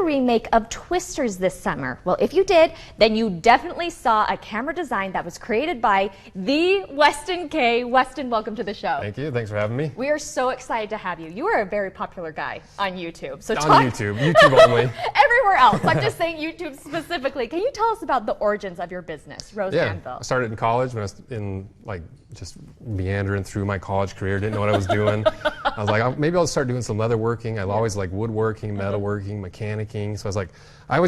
the remake of Twisters this summer. Well, if you did, then you definitely saw a camera design that was created by the Weston Kay. Weston, welcome to the show. Thank you. Thanks for having me. We are so excited to have you. You are a very popular guy on YouTube. So YouTube only. Everywhere else. I'm just saying YouTube specifically. Can you tell us about the origins of your business, Rose Anvil? I started in college when I was in just meandering through my college career, didn't know what I was doing. I was like, maybe I'll start doing some leatherworking. I always like woodworking, metalworking, mechanicking. So I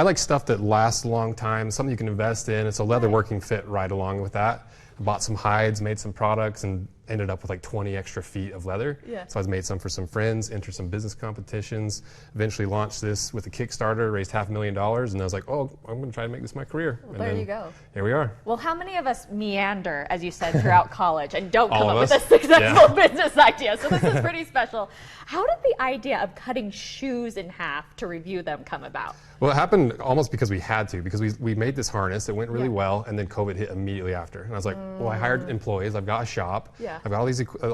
like stuff that lasts a long time, something you can invest in. And so leatherworking fit right along with that. I bought some hides, made some products, and ended up with like 20 extra feet of leather. Yeah. So I made some for some friends, entered some business competitions, eventually launched this with a Kickstarter, raised $500,000, and I was like, oh, I'm going to try to make this my career. Well, there you go. Here we are. Well, how many of us meander, as you said, throughout college and don't come up with a successful business idea? So this is pretty special. How did the idea of cutting shoes in half to review them come about? Well, it happened almost because we had to, because we made this harness. It went really well, and then COVID hit immediately after. And I was like, well, I hired employees. I've got a shop. Yeah. I've got all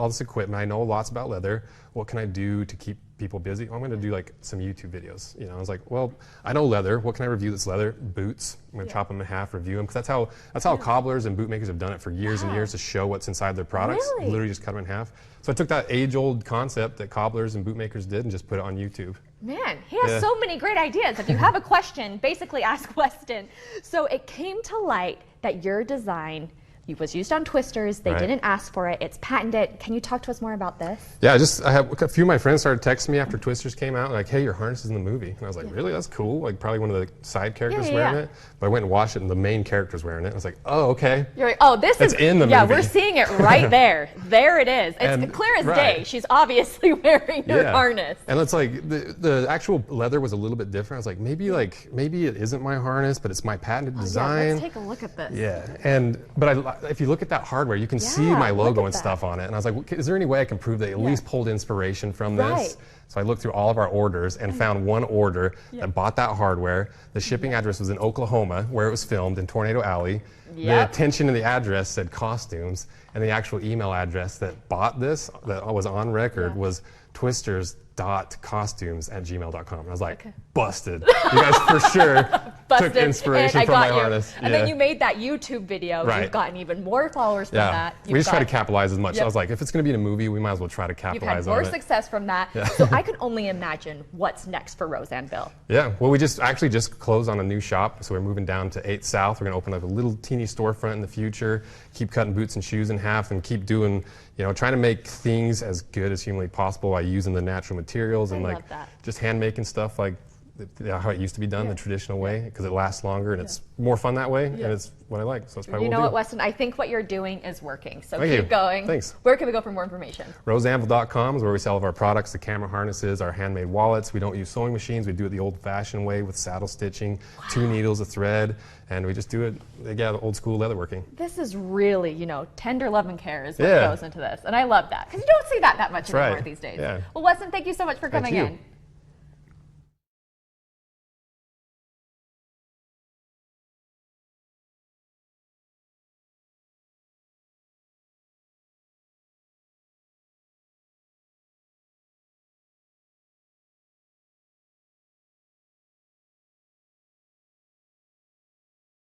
this equipment. I know lots about leather. What can I do to keep people busy? Well, I'm going to do like some YouTube videos. I was like, well, I know leather. What can I review that's leather? Boots. I'm going to chop them in half, review them, because that's how cobblers and bootmakers have done it for years and years to show what's inside their products. Really? Literally just cut them in half. So I took that age-old concept that cobblers and bootmakers did and just put it on YouTube. Man, he has so many great ideas. If you have a question, basically ask Weston. So it came to light that your design was used on Twisters. They didn't ask for it. It's patented. Can you talk to us more about this? Yeah, I have a few of my friends started texting me after Twisters came out, like, hey, your harness is in the movie. And I was like, really? That's cool. Like, probably one of the side characters wearing it. But I went and watched it, and the main character's wearing it. I was like, oh, okay. You're like, oh, this is in the movie. Yeah, we're seeing it right there. There it is. It's clear as day. She's obviously wearing her harness. And it's like the actual leather was a little bit different. I was like, maybe it isn't my harness, but it's my patented design. Yeah, let's take a look at this. Yeah, but if you look at that hardware, you can see my logo and stuff on it. And I was like, is there any way I can prove they at least pulled inspiration from this? So I looked through all of our orders and found one order that bought that hardware. The shipping address was in Oklahoma, where it was filmed in Tornado Alley. The attention in the address said costumes, and the actual email address that bought this, that was on record, was twisters.costumes@gmail.com. And I was like, busted. You guys for sure took inspiration from my harness. And then you made that YouTube video. You've gotten even more followers from that. We just try to capitalize as much. I was like, if it's going to be in a movie, we might as well try to capitalize on it. You've had more success from that. So I can only imagine what's next for Rose Anvil. Yeah, well, we just closed on a new shop. So we're moving down to 8th South. We're going to open up a little teeny storefront in the future, keep cutting boots and shoes in half, and keep doing, trying to make things as good as humanly possible by using the natural materials and just hand making stuff like how it used to be done the traditional way, because it lasts longer and it's more fun that way, and it's what I like. So it's probably what, Weston? I think what you're doing is working. So keep going. Thanks. Where can we go for more information? RoseAnvil.com is where we sell all of our products, the camera harnesses, our handmade wallets. We don't use sewing machines. We do it the old-fashioned way with saddle stitching, 2 needles, a thread, and we just do it, old school leatherworking. This is really, tender love and care is what goes into this, and I love that, because you don't see that much anymore these days. Well, Weston, thank you so much for coming in.